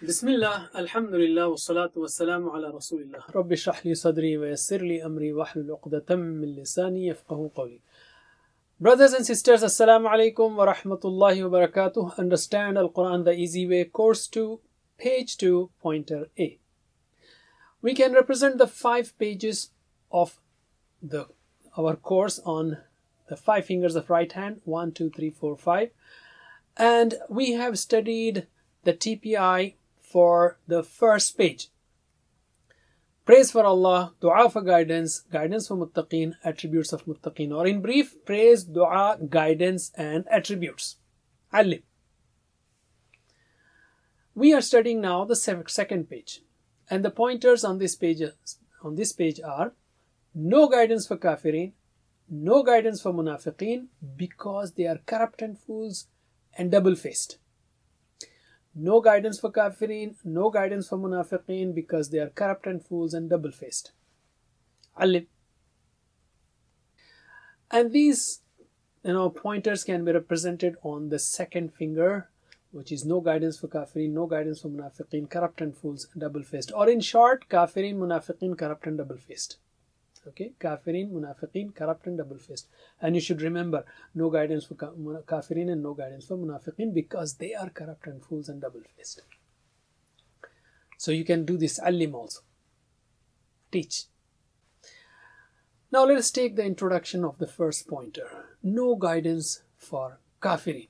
Bismillah, Alhamdulillah, wassalatu wassalamu ala Rasulillah. Rabbi shrah li sadri wa yassir li amri wahlul uqdatam min lisani yafqahu qawli. Brothers and sisters, Assalamu alaikum wa rahmatullahi wa barakatuh. Understand Al-Quran the Easy Way, Course 2, Page 2, Pointer A. We can represent the 5 pages of our course on the 5 fingers of right hand, 1, 2, 3, 4, 5. And we have studied the TPI for the first page. Praise for Allah, dua for guidance, guidance for muttaqeen, attributes of muttaqeen. Or in brief, praise, dua, guidance and attributes. Alim. We are studying now the second page. And the pointers on this page are no guidance for kafirin, no guidance for munafiqeen because they are corrupt and fools and double-faced. No guidance for kafirin, no guidance for munafiqeen because they are corrupt and fools and double-faced. Alim. And these pointers can be represented on the second finger, which is no guidance for kafirin, no guidance for munafiqeen, corrupt and fools and double-faced. Or in short, kafirin, munafiqeen, corrupt and double-faced. Okay, kafirin, munafiqeen, corrupt and double-faced. And you should remember, no guidance for kafirin and no guidance for munafiqeen because they are corrupt and fools and double-faced. So you can do this alim also. Teach. Now let us take the introduction of the first pointer. No guidance for kafirin.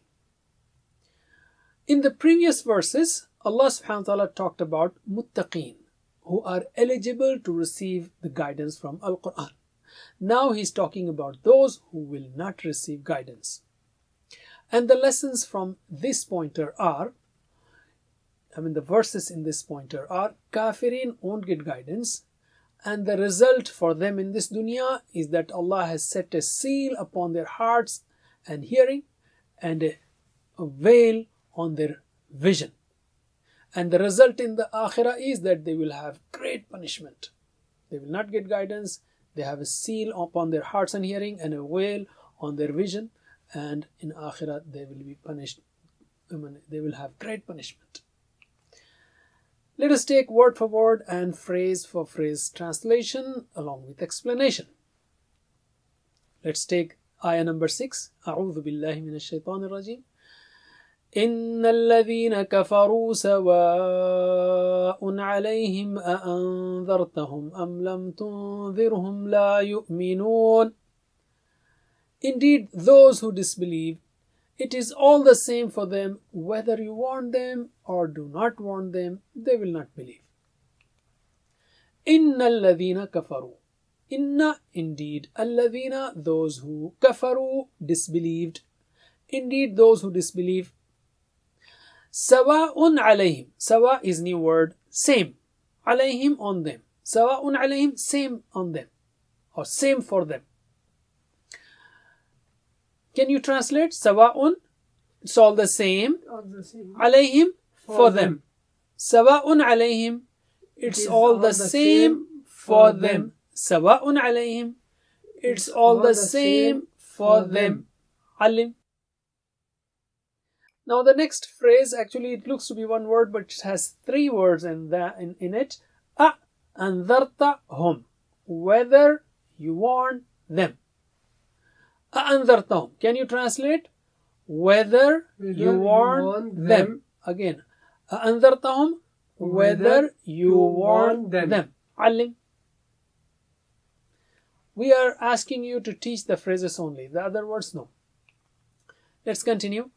In the previous verses, Allah subhanahu wa ta'ala talked about muttaqeen, who are eligible to receive the guidance from Al-Quran. Now he's talking about those who will not receive guidance. And the lessons from this pointer are, the verses in this pointer are, kafirin won't get guidance, and the result for them in this dunya is that Allah has set a seal upon their hearts and hearing and a veil on their vision. And the result in the akhirah is that they will have great punishment. They will not get guidance. They have a seal upon their hearts and hearing and a veil on their vision. And in akhirah they will be punished. They will have great punishment. Let us take word for word and phrase for phrase translation along with explanation. Let's take ayah number 6. A'udhu billahi minash shaitanir rajim. إن الذين كفروا سواء عليهم أأنذرتهم أم لم تنذرهم لا يؤمنون. Indeed, those who disbelieve, it is all the same for them whether you warn them or do not warn them, they will not believe. إن الذين كفروا. Inna, indeed, الذين, those who, كفروا, disbelieved. Indeed, those who disbelieve. Sawa'un alayhim. Sawa is new word, same. Alayhim, on them. Sawa'un alayhim, same on them. Or same for them. Can you translate? Sawa'un, it's all the same. Alayhim, for them. Sawa'un alayhim, it's all the same for them. Sawa'un alayhim, it's all the same for them. Alim. Now the next phrase, actually it looks to be one word, but it has 3 words in it. أَأَنذَرْتَهُمْ, whether you warn them. أَأَنذَرْتَهُمْ, can you translate? Whether you warn them. Again, أَأَنذَرْتَهُمْ, whether you warn them. Alim. We are asking you to teach the phrases only, the other words no. Let's continue.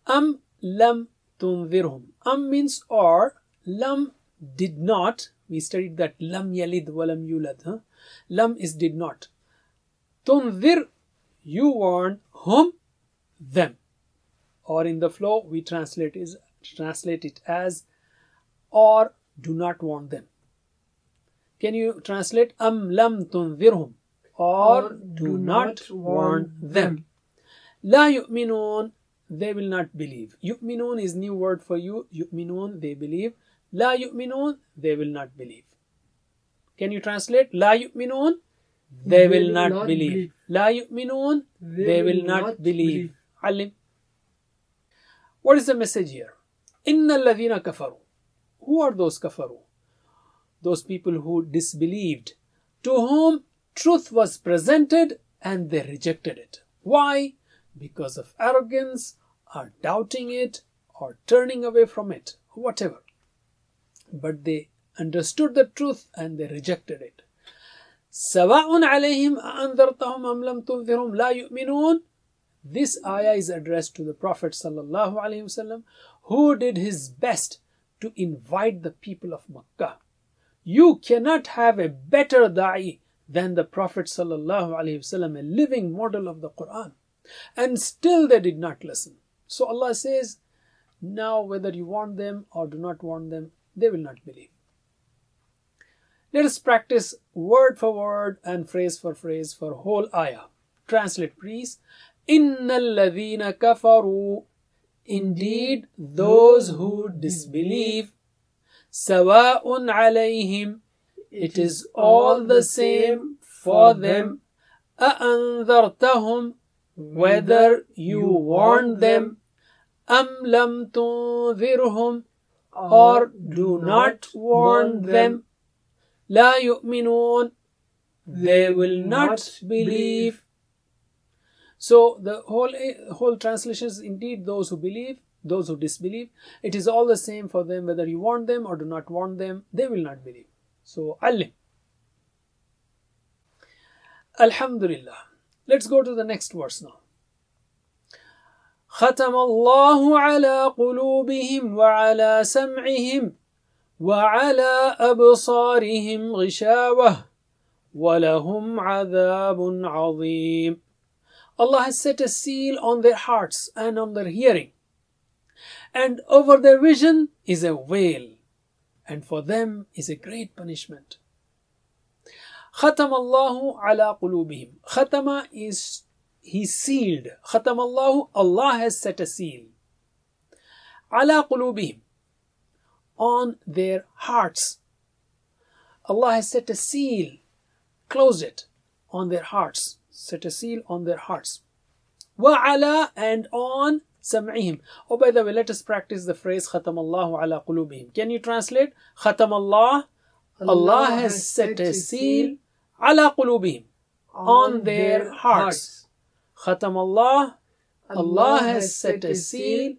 Am lam tunzirhum. Am means or, lam did not. We studied that lam yalid walam yulad. Lam is did not. Tunzir, you warn whom? Them. Or in the flow we translate it as or do not warn them. Can you translate am lam tunzirhum or do not warn them? La yu'minun, they will not believe. Yu'minun is new word for you. Yu'minun, they believe. La yu'minun, they will not believe. Can you translate? La yu'minun, they will not believe. La yu'minun, they will not believe. Alim. What is the message here? Inna alladhina kafaru. Who are those kafaru? Those people who disbelieved, to whom truth was presented and they rejected it. Why? Because of arrogance, or doubting it, or turning away from it, whatever. But they understood the truth and they rejected it. سواء عليهم أأنذرتهم أم لم تنذرهم لا يؤمنون. This ayah is addressed to the Prophet sallallahu alaihi wasallam, who did his best to invite the people of Makkah. You cannot have a better da'i than the Prophet sallallahu alaihi wasallam, a living model of the Quran. And still they did not listen. So Allah says, now whether you warn them or do not warn them, they will not believe. Let us practice word for word and phrase for whole ayah. Translate please. Innal ladhina kafaru. Indeed, those who disbelieve. Sawa'un alayhim. It is all the same for them. A'anzartahum. Whether you warn them. Am lam tunzirhum. Or do not warn them. La yu'minun. They will not believe. So the whole translation is indeed those who believe, those who disbelieve. It is all the same for them whether you warn them or do not warn them. They will not believe. So alim. Alhamdulillah. Let's go to the next verse now. ختم الله على قلوبهم وعلى سمعهم وعلى أبصارهم غشاوة وَلَهُمْ عَذَابٌ عَظِيمٌ. Allah has set a seal on their hearts and on their hearing, and over their vision is a veil, and for them is a great punishment. ختم الله على قلوبهم. Khatama is He sealed. ختم الله, Allah has set a seal. على قلوبهم, on their hearts. Allah has set a seal, closed it on their hearts, set a seal on their hearts. وعلى, and on سمعهم. Oh, by the way, let us practice the phrase ختم الله على قلوبهم. Can you translate? ختم الله, Allah has set a seal على قلوبهم, on their hearts. ختم الله, Allah has set a seal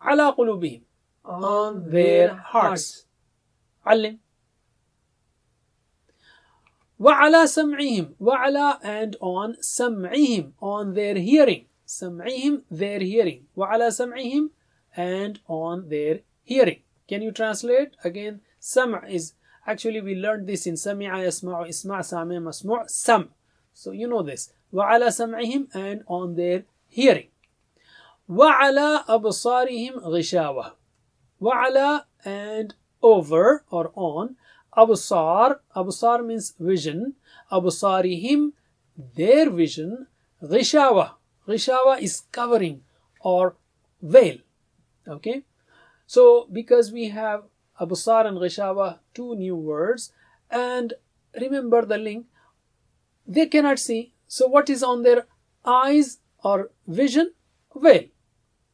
على قلوبهم, on their hearts. علم. وعلى سمعهم, وعلى, and on سمعهم, on their hearing. سمعهم, their hearing. وعلى سمعهم, and on their hearing. Can you translate? Again, سمع is, actually we learned this in سمع يسمع اسمع سامع مسموع سمع. So you know this. وعلى سمعهم, and on their hearing. وعلى أبصارهم غشاوة. وعلى, and over or on. Absar, absar means vision. Absarihim, their vision. Ghishawa, ghishawa is covering or veil. Okay, so because we have absar and ghishawa, two new words, and remember the link, they cannot see. So what is on their eyes or vision? Veil,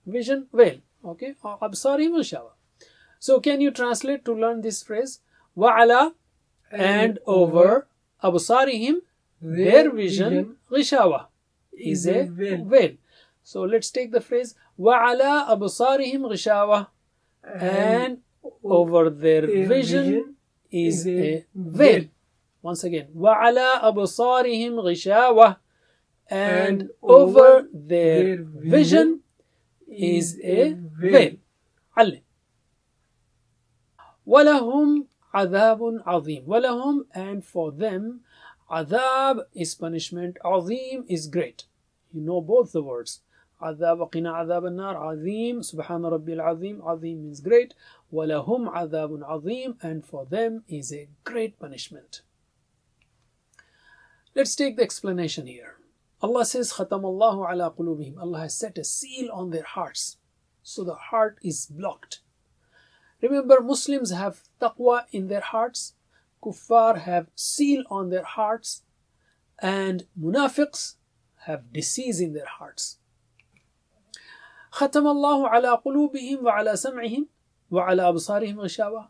vision, veil. Okay, absarihim ghishawa. So can you translate to learn this phrase? وعلى, and over, أبصارهم, their vision, غشاوة, is a veil. So let's take the phrase وعلى أبصارهم غشاوة, and over their vision is a veil. Once again, وعلى أبصارهم غشاوة, and over their vision is a veil. علم. وَلَهُمْ عَذَابٌ عَظِيمٌ. وَلَهُمْ, and for them, عَذَاب is punishment, عَظِيم is great. You know both the words. عَذَاب وَقِنَا عَذَاب النَّارِ. عَظِيم, سُبْحَانَ رَبِّي الْعَظِيمِ. عَظِيم means great. وَلَهُمْ عَذَابٌ عَظِيم, and for them is a great punishment. Let's take the explanation here. Allah says, ختم الله على قلوبهم. Allah has set a seal on their hearts, so the heart is blocked. Remember, Muslims have taqwa in their hearts, kuffar have seal on their hearts, and munafiqs have disease in their hearts. ختم الله على قلوبهم وعلى سمعهم وعلى أبصارهم غشاوة.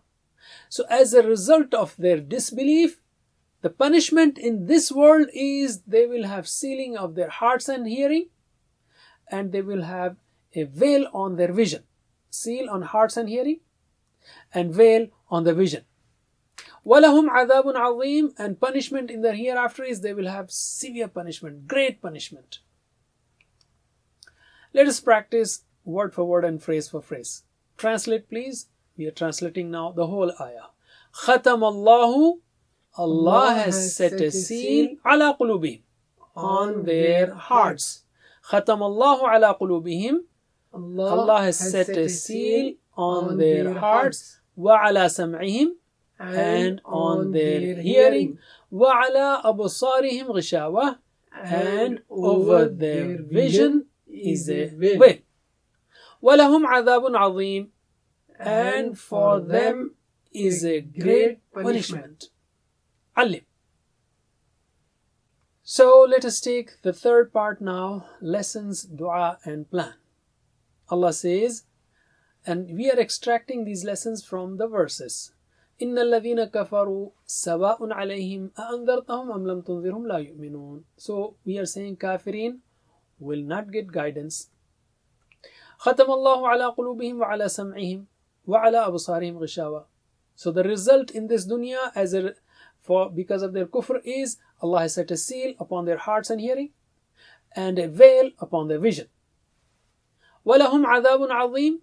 So as a result of their disbelief, the punishment in this world is they will have sealing of their hearts and hearing, and they will have a veil on their vision. Seal on hearts and hearing, and veil on the vision. وَلَهُمْ عَذَابٌ عَظِيمٌ, and punishment in the hereafter is they will have severe punishment, great punishment. Let us practice word for word and phrase for phrase. Translate please. We are translating now the whole ayah. خَتَمَ اللَّهُ, Allah has set a seal عَلَى قُلُوبِهِمْ, on their hearts. خَتَمَ اللَّهُ عَلَى قُلُوبِهِمْ, Allah has set a seal on their hearts. وَعَلَى سَمْعِهِمْ, and on their hearing. وَعَلَى أَبْصَارِهِمْ غِشَاوَةٌ, and over their vision is a veil. وَلَهُمْ عَذَابٌ عَظِيمٌ, and for them is a great punishment. Alim. So let us take the third part now, lessons, dua and plan. Allah says, and we are extracting these lessons from the verses. إِنَّ الَّذِينَ كَفَرُوا سَوَاءٌ عَلَيْهِمْ أَأَنذَرْتَهُمْ أَمْ لَمْ تُنذِرْهُمْ لَا يُؤْمِنُونَ. So we are saying kafirin will not get guidance. ختم الله على قلوبهم وعلى سمعهم وعلى أبصارهم غشاوة. So the result in this dunya because of their kufr is Allah has set a seal upon their hearts and hearing, and a veil upon their vision. وَلَهُمْ عَذَابٌ عَظِيمٌ.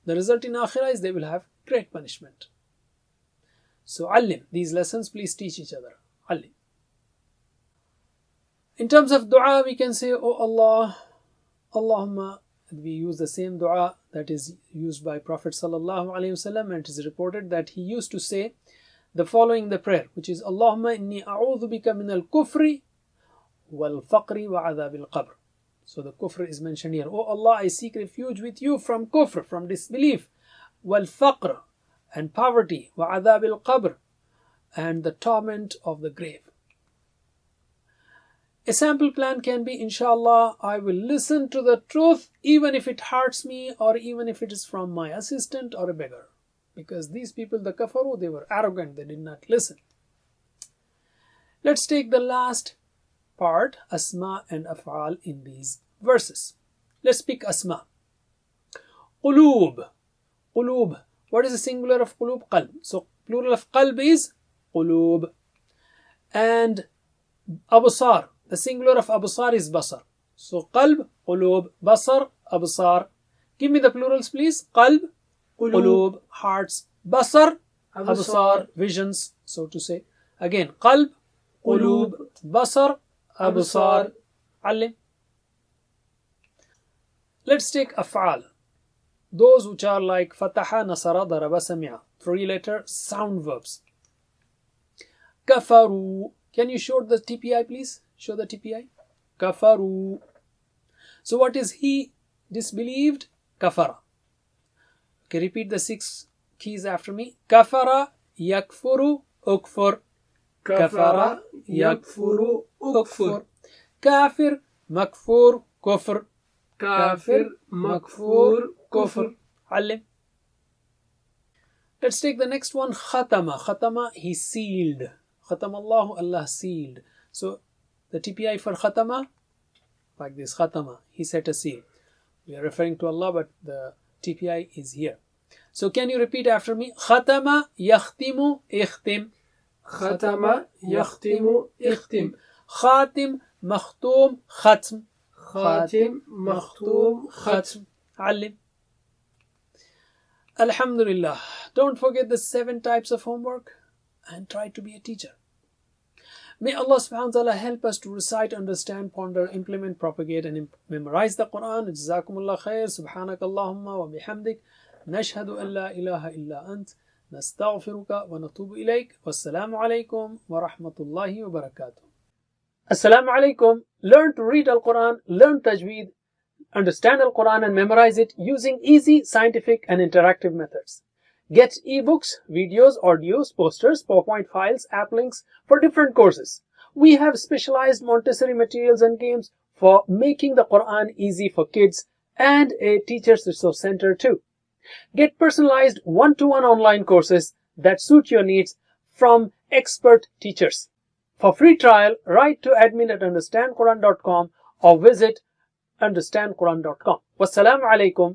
The result in akhirah is they will have great punishment. So alim, these lessons please teach each other. Alim. In terms of dua, we can say, Oh Allah, Allahumma. We use the same dua that is used by Prophet sallallahu alaihi wasallam, and it is reported that he used to say the following the prayer, which is Allahumma inni a'udhu bika min al-kufri wal-faqri wa adhab al-qabr. So the kufr is mentioned here. Oh Allah, I seek refuge with you from kufr, from disbelief, wal-faqr, and poverty, wa adhab al-qabr, and the torment of the grave. A sample plan can be, inshallah, I will listen to the truth even if it hurts me, or even if it is from my assistant or a beggar. Because these people, the kafaru, they were arrogant, they did not listen. Let's take the last part, asma and af'al, in these verses. Let's pick asma. Qulub. Qulub. What is the singular of qulub? Qalb. So plural of qalb is qulub. And absar. The singular of absar is basar. So qalb, qulub, basar, absar. Give me the plurals please. Qalb, qulub, hearts, basar, absar, visions, so to say. Again, qalb, qulub, basar, absar, alim. Let's take af'al. Those which are like fataha, nasara, daraba, sami'a. 3-letter sound verbs. Kafaru. Can you show the TPI please? Show the TPI. Kafaru. So what is he disbelieved? Kafara. Okay, repeat the 6 keys after me. Kafara, yakfuru, ukfur. Kafara, yakfuru, ukfur. Kafir, makfur, kufr. Kafir, makfur, kufr. Alim. Let's take the next one. Khatama. Khatama, he sealed. Khatamallahu, Allah sealed. So the TPI for khatama, like this, khatama, he set a seal. We are referring to Allah, but the TPI is here. So can you repeat after me? Khatama, yakhtimu, ikhtim. Khatama, yakhtimu, ikhtim. Khatim, makhtum, khatm. Khatim, makhtum, khatm. Alim. Alhamdulillah. Don't forget the 7 types of homework and try to be a teacher. May Allah subhanahu wa ta'ala help us to recite, understand, ponder, implement, propagate and memorize the Quran. Jazakumullah khair. Subhanakallahumma wa bihamdik. Nashhadu an la ilaha illa ant. Nastaghfiruka wa natubu ilayk. Wassalamu alaikum wa rahmatullahi wa barakatuh. Assalamu alaikum. Learn to read Al-Quran, learn tajweed, understand Al-Quran and memorize it using easy, scientific and interactive methods. Get ebooks, videos, audios, posters, PowerPoint files, app links for different courses. We have specialized Montessori materials and games for making the Quran easy for kids, and a Teachers Resource Center too. Get personalized one-to-one online courses that suit your needs from expert teachers. For free trial, write to admin@understandquran.com or visit understandquran.com. Wassalamu alaikum